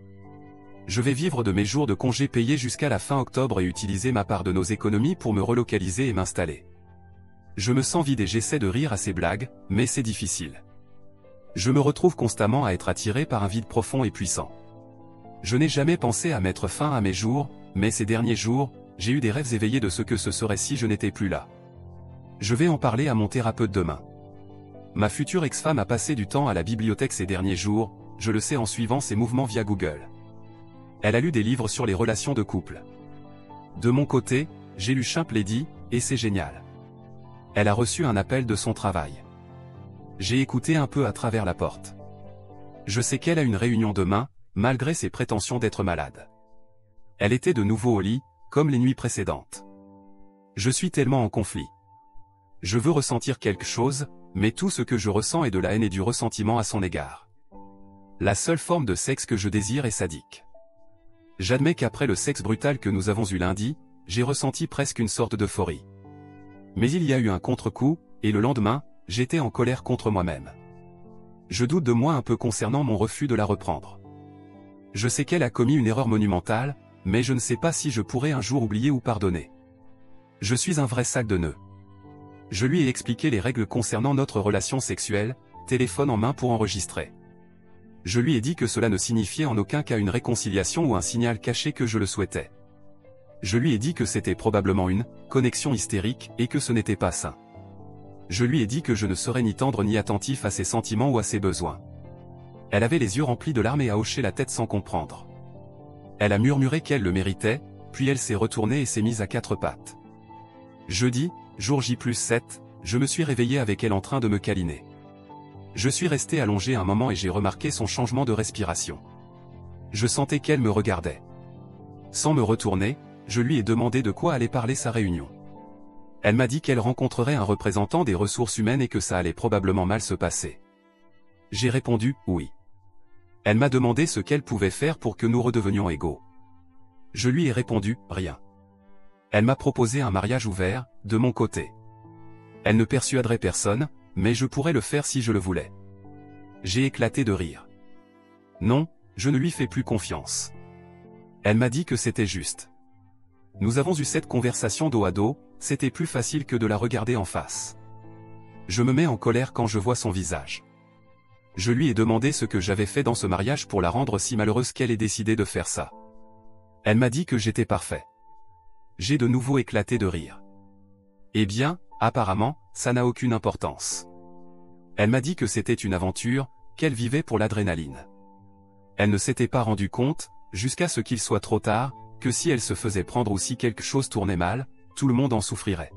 Je vais vivre de mes jours de congé payés jusqu'à la fin octobre et utiliser ma part de nos économies pour me relocaliser et m'installer. Je me sens vide et j'essaie de rire à ces blagues, mais c'est difficile. Je me retrouve constamment à être attiré par un vide profond et puissant. Je n'ai jamais pensé à mettre fin à mes jours, mais ces derniers jours, j'ai eu des rêves éveillés de ce que ce serait si je n'étais plus là. Je vais en parler à mon thérapeute demain. Ma future ex-femme a passé du temps à la bibliothèque ces derniers jours, je le sais en suivant ses mouvements via Google. Elle a lu des livres sur les relations de couple. De mon côté, j'ai lu Chimp Lady, et c'est génial. Elle a reçu un appel de son travail. J'ai écouté un peu à travers la porte. Je sais qu'elle a une réunion demain, malgré ses prétentions d'être malade. Elle était de nouveau au lit, comme les nuits précédentes. Je suis tellement en conflit. Je veux ressentir quelque chose, mais tout ce que je ressens est de la haine et du ressentiment à son égard. La seule forme de sexe que je désire est sadique. J'admets qu'après le sexe brutal que nous avons eu lundi, j'ai ressenti presque une sorte d'euphorie. Mais il y a eu un contre-coup, et le lendemain, j'étais en colère contre moi-même. Je doute de moi un peu concernant mon refus de la reprendre. Je sais qu'elle a commis une erreur monumentale, mais je ne sais pas si je pourrai un jour oublier ou pardonner. Je suis un vrai sac de nœuds. Je lui ai expliqué les règles concernant notre relation sexuelle, téléphone en main pour enregistrer. Je lui ai dit que cela ne signifiait en aucun cas une réconciliation ou un signal caché que je le souhaitais. Je lui ai dit que c'était probablement une connexion hystérique et que ce n'était pas sain. Je lui ai dit que je ne serais ni tendre ni attentif à ses sentiments ou à ses besoins. Elle avait les yeux remplis de larmes et a hoché la tête sans comprendre. Elle a murmuré qu'elle le méritait, puis elle s'est retournée et s'est mise à quatre pattes. Jeudi, jour J+7, je me suis réveillé avec elle en train de me câliner. Je suis resté allongé un moment et j'ai remarqué son changement de respiration. Je sentais qu'elle me regardait. Sans me retourner, je lui ai demandé de quoi allait parler sa réunion. Elle m'a dit qu'elle rencontrerait un représentant des ressources humaines et que ça allait probablement mal se passer. J'ai répondu « oui ». Elle m'a demandé ce qu'elle pouvait faire pour que nous redevenions égaux. Je lui ai répondu « rien ». Elle m'a proposé un mariage ouvert, de mon côté. Elle ne persuaderait personne, mais je pourrais le faire si je le voulais. J'ai éclaté de rire. Non, je ne lui fais plus confiance. Elle m'a dit que c'était juste. Nous avons eu cette conversation dos à dos, c'était plus facile que de la regarder en face. Je me mets en colère quand je vois son visage. Je lui ai demandé ce que j'avais fait dans ce mariage pour la rendre si malheureuse qu'elle ait décidé de faire ça. Elle m'a dit que j'étais parfait. J'ai de nouveau éclaté de rire. Eh bien, apparemment, ça n'a aucune importance. Elle m'a dit que c'était une aventure, qu'elle vivait pour l'adrénaline. Elle ne s'était pas rendue compte, jusqu'à ce qu'il soit trop tard, que si elle se faisait prendre ou si quelque chose tournait mal, tout le monde en souffrirait.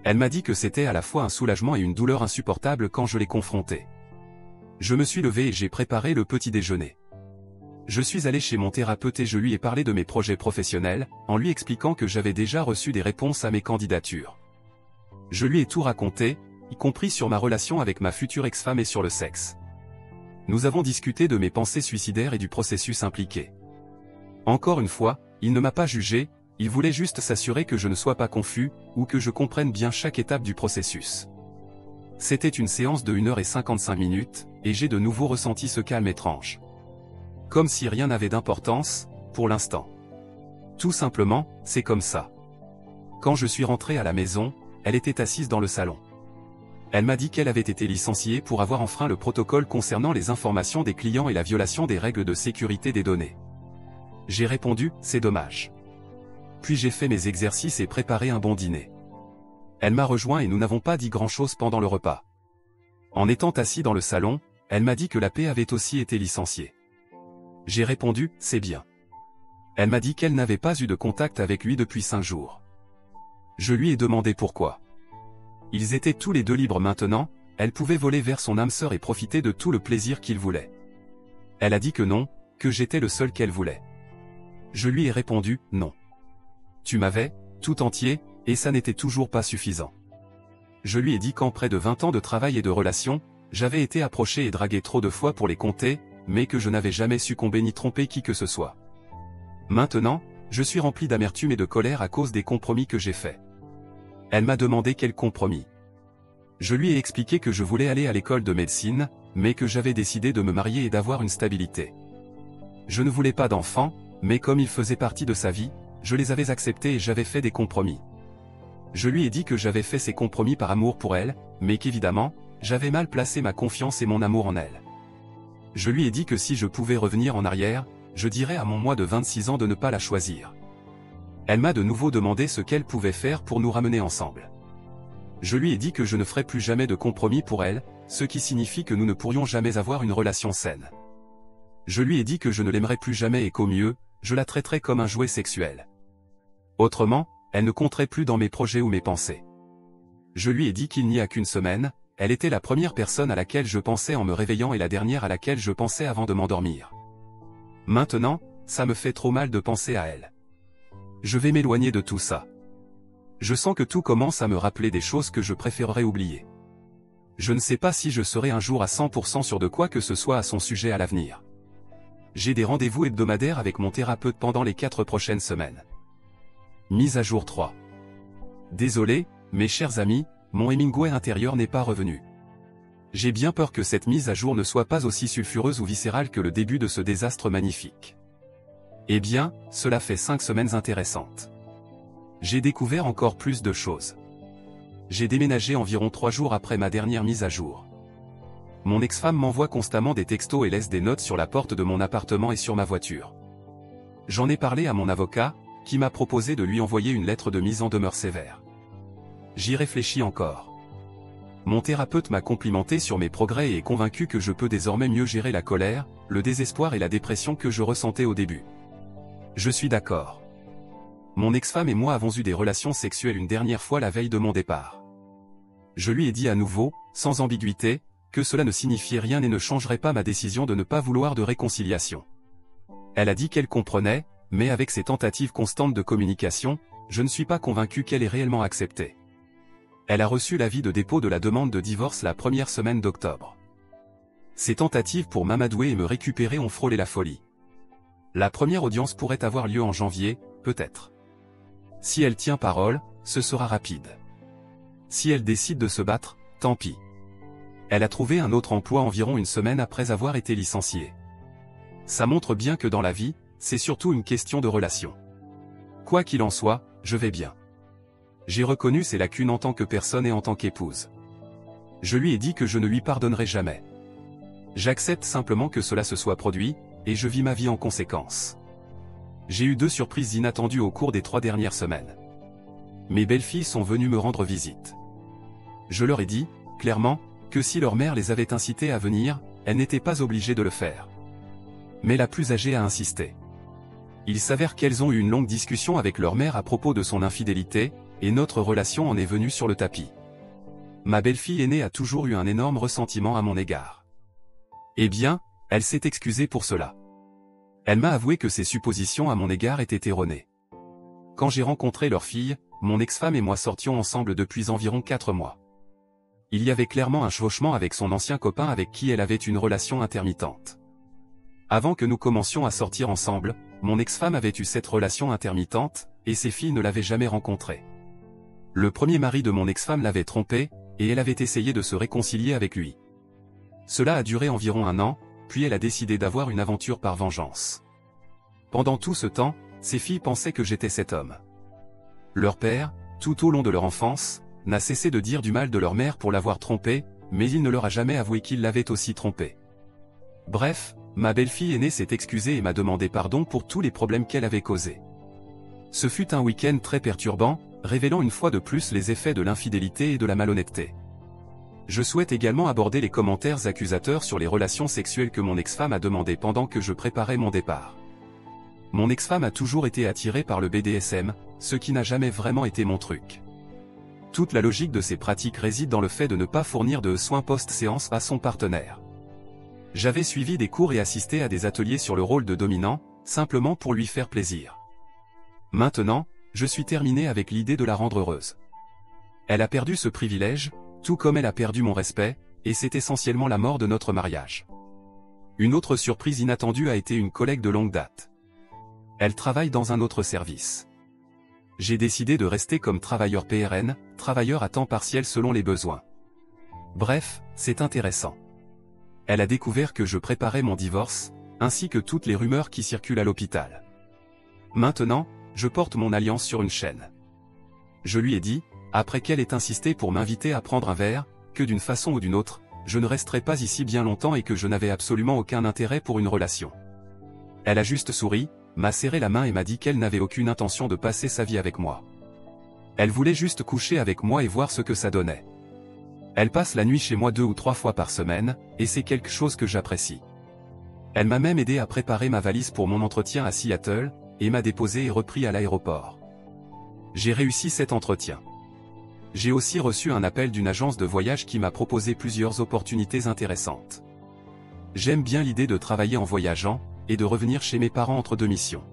Elle m'a dit que c'était à la fois un soulagement et une douleur insupportable quand je l'ai confrontée. Je me suis levé et j'ai préparé le petit déjeuner. Je suis allé chez mon thérapeute et je lui ai parlé de mes projets professionnels, en lui expliquant que j'avais déjà reçu des réponses à mes candidatures. Je lui ai tout raconté, y compris sur ma relation avec ma future ex-femme et sur le sexe. Nous avons discuté de mes pensées suicidaires et du processus impliqué. Encore une fois, il ne m'a pas jugé, il voulait juste s'assurer que je ne sois pas confus, ou que je comprenne bien chaque étape du processus. C'était une séance de 1h55, et j'ai de nouveau ressenti ce calme étrange. Comme si rien n'avait d'importance, pour l'instant. Tout simplement, c'est comme ça. Quand je suis rentré à la maison, elle était assise dans le salon. Elle m'a dit qu'elle avait été licenciée pour avoir enfreint le protocole concernant les informations des clients et la violation des règles de sécurité des données. J'ai répondu, c'est dommage. Puis j'ai fait mes exercices et préparé un bon dîner. Elle m'a rejoint et nous n'avons pas dit grand-chose pendant le repas. En étant assis dans le salon, elle m'a dit que la paix avait aussi été licenciée. J'ai répondu, c'est bien. Elle m'a dit qu'elle n'avait pas eu de contact avec lui depuis 5 jours. Je lui ai demandé pourquoi. Ils étaient tous les deux libres maintenant, elle pouvait voler vers son âme sœur et profiter de tout le plaisir qu'il voulait. Elle a dit que non, que j'étais le seul qu'elle voulait. Je lui ai répondu, non. Tu m'avais, tout entier, et ça n'était toujours pas suffisant. Je lui ai dit qu'en près de 20 ans de travail et de relations, j'avais été approché et dragué trop de fois pour les compter, mais que je n'avais jamais succombé ni trompé qui que ce soit. Maintenant, je suis rempli d'amertume et de colère à cause des compromis que j'ai faits. Elle m'a demandé quel compromis. Je lui ai expliqué que je voulais aller à l'école de médecine, mais que j'avais décidé de me marier et d'avoir une stabilité. Je ne voulais pas d'enfants, mais comme ils faisaient partie de sa vie, je les avais acceptés et j'avais fait des compromis. Je lui ai dit que j'avais fait ces compromis par amour pour elle, mais qu'évidemment, j'avais mal placé ma confiance et mon amour en elle. Je lui ai dit que si je pouvais revenir en arrière, je dirais à mon moi de 26 ans de ne pas la choisir. Elle m'a de nouveau demandé ce qu'elle pouvait faire pour nous ramener ensemble. Je lui ai dit que je ne ferais plus jamais de compromis pour elle, ce qui signifie que nous ne pourrions jamais avoir une relation saine. Je lui ai dit que je ne l'aimerais plus jamais et qu'au mieux, je la traiterais comme un jouet sexuel. Autrement, elle ne compterait plus dans mes projets ou mes pensées. Je lui ai dit qu'il n'y a qu'une semaine, elle était la première personne à laquelle je pensais en me réveillant et la dernière à laquelle je pensais avant de m'endormir. Maintenant, ça me fait trop mal de penser à elle. Je vais m'éloigner de tout ça. Je sens que tout commence à me rappeler des choses que je préférerais oublier. Je ne sais pas si je serai un jour à 100% sûr de quoi que ce soit à son sujet à l'avenir. J'ai des rendez-vous hebdomadaires avec mon thérapeute pendant les 4 prochaines semaines. Mise à jour 3. Désolé, mes chers amis, mon Hemingway intérieur n'est pas revenu. J'ai bien peur que cette mise à jour ne soit pas aussi sulfureuse ou viscérale que le début de ce désastre magnifique. Eh bien, cela fait 5 semaines intéressantes. J'ai découvert encore plus de choses. J'ai déménagé environ 3 jours après ma dernière mise à jour. Mon ex-femme m'envoie constamment des textos et laisse des notes sur la porte de mon appartement et sur ma voiture. J'en ai parlé à mon avocat, qui m'a proposé de lui envoyer une lettre de mise en demeure sévère. J'y réfléchis encore. Mon thérapeute m'a complimenté sur mes progrès et est convaincu que je peux désormais mieux gérer la colère, le désespoir et la dépression que je ressentais au début. Je suis d'accord. Mon ex-femme et moi avons eu des relations sexuelles une dernière fois la veille de mon départ. Je lui ai dit à nouveau, sans ambiguïté, que cela ne signifiait rien et ne changerait pas ma décision de ne pas vouloir de réconciliation. Elle a dit qu'elle comprenait, mais avec ses tentatives constantes de communication, je ne suis pas convaincu qu'elle ait réellement accepté. Elle a reçu l'avis de dépôt de la demande de divorce la première semaine d'octobre. Ses tentatives pour m'amadouer et me récupérer ont frôlé la folie. La première audience pourrait avoir lieu en janvier, peut-être. Si elle tient parole, ce sera rapide. Si elle décide de se battre, tant pis. Elle a trouvé un autre emploi environ une semaine après avoir été licenciée. Ça montre bien que dans la vie, c'est surtout une question de relation. Quoi qu'il en soit, je vais bien. J'ai reconnu ses lacunes en tant que personne et en tant qu'épouse. Je lui ai dit que je ne lui pardonnerai jamais. J'accepte simplement que cela se soit produit, et je vis ma vie en conséquence. J'ai eu 2 surprises inattendues au cours des 3 dernières semaines. Mes belles-filles sont venues me rendre visite. Je leur ai dit, clairement, que si leur mère les avait incitées à venir, elles n'étaient pas obligées de le faire. Mais la plus âgée a insisté. Il s'avère qu'elles ont eu une longue discussion avec leur mère à propos de son infidélité, et notre relation en est venue sur le tapis. Ma belle-fille aînée a toujours eu un énorme ressentiment à mon égard. Eh bien, elle s'est excusée pour cela. Elle m'a avoué que ses suppositions à mon égard étaient erronées. Quand j'ai rencontré leur fille, mon ex-femme et moi sortions ensemble depuis environ 4 mois. Il y avait clairement un chevauchement avec son ancien copain avec qui elle avait une relation intermittente. Avant que nous commencions à sortir ensemble, mon ex-femme avait eu cette relation intermittente, et ses filles ne l'avaient jamais rencontrée. Le premier mari de mon ex-femme l'avait trompée, et elle avait essayé de se réconcilier avec lui. Cela a duré environ 1 an, puis elle a décidé d'avoir une aventure par vengeance. Pendant tout ce temps, ses filles pensaient que j'étais cet homme. Leur père, tout au long de leur enfance, n'a cessé de dire du mal de leur mère pour l'avoir trompée, mais il ne leur a jamais avoué qu'il l'avait aussi trompée. Bref, ma belle-fille aînée s'est excusée et m'a demandé pardon pour tous les problèmes qu'elle avait causés. Ce fut un week-end très perturbant, révélant une fois de plus les effets de l'infidélité et de la malhonnêteté. Je souhaite également aborder les commentaires accusateurs sur les relations sexuelles que mon ex-femme a demandé pendant que je préparais mon départ. Mon ex-femme a toujours été attirée par le BDSM, ce qui n'a jamais vraiment été mon truc. Toute la logique de ces pratiques réside dans le fait de ne pas fournir de soins post-séance à son partenaire. J'avais suivi des cours et assisté à des ateliers sur le rôle de dominant, simplement pour lui faire plaisir. Maintenant, je suis terminé avec l'idée de la rendre heureuse. Elle a perdu ce privilège, tout comme elle a perdu mon respect, et c'est essentiellement la mort de notre mariage. Une autre surprise inattendue a été une collègue de longue date. Elle travaille dans un autre service. J'ai décidé de rester comme travailleur PRN, travailleur à temps partiel selon les besoins. Bref, c'est intéressant. Elle a découvert que je préparais mon divorce, ainsi que toutes les rumeurs qui circulent à l'hôpital. Maintenant, je porte mon alliance sur une chaîne. Je lui ai dit, après qu'elle ait insisté pour m'inviter à prendre un verre, que d'une façon ou d'une autre, je ne resterai pas ici bien longtemps et que je n'avais absolument aucun intérêt pour une relation. Elle a juste souri, m'a serré la main et m'a dit qu'elle n'avait aucune intention de passer sa vie avec moi. Elle voulait juste coucher avec moi et voir ce que ça donnait. Elle passe la nuit chez moi 2 ou 3 fois par semaine, et c'est quelque chose que j'apprécie. Elle m'a même aidé à préparer ma valise pour mon entretien à Seattle, et m'a déposé et repris à l'aéroport. J'ai réussi cet entretien. J'ai aussi reçu un appel d'une agence de voyage qui m'a proposé plusieurs opportunités intéressantes. J'aime bien l'idée de travailler en voyageant, et de revenir chez mes parents entre 2 missions.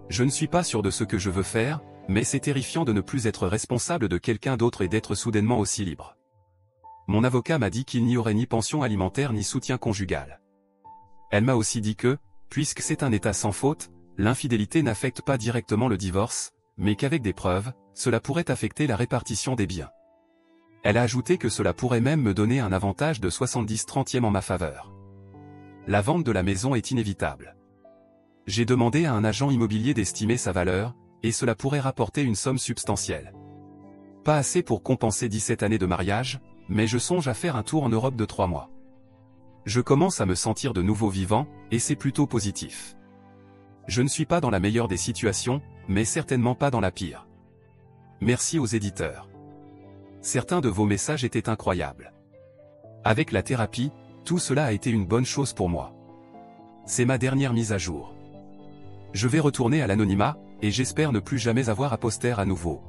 Je ne suis pas sûr de ce que je veux faire, mais c'est terrifiant de ne plus être responsable de quelqu'un d'autre et d'être soudainement aussi libre. Mon avocat m'a dit qu'il n'y aurait ni pension alimentaire ni soutien conjugal. Elle m'a aussi dit que, puisque c'est un état sans faute, l'infidélité n'affecte pas directement le divorce, mais qu'avec des preuves, cela pourrait affecter la répartition des biens. Elle a ajouté que cela pourrait même me donner un avantage de 70/30 en ma faveur. La vente de la maison est inévitable. J'ai demandé à un agent immobilier d'estimer sa valeur, et cela pourrait rapporter une somme substantielle. Pas assez pour compenser 17 années de mariage, mais je songe à faire un tour en Europe de 3 mois. Je commence à me sentir de nouveau vivant, et c'est plutôt positif. Je ne suis pas dans la meilleure des situations, mais certainement pas dans la pire. Merci aux éditeurs. Certains de vos messages étaient incroyables. Avec la thérapie, tout cela a été une bonne chose pour moi. C'est ma dernière mise à jour. Je vais retourner à l'anonymat, et j'espère ne plus jamais avoir à poster à nouveau.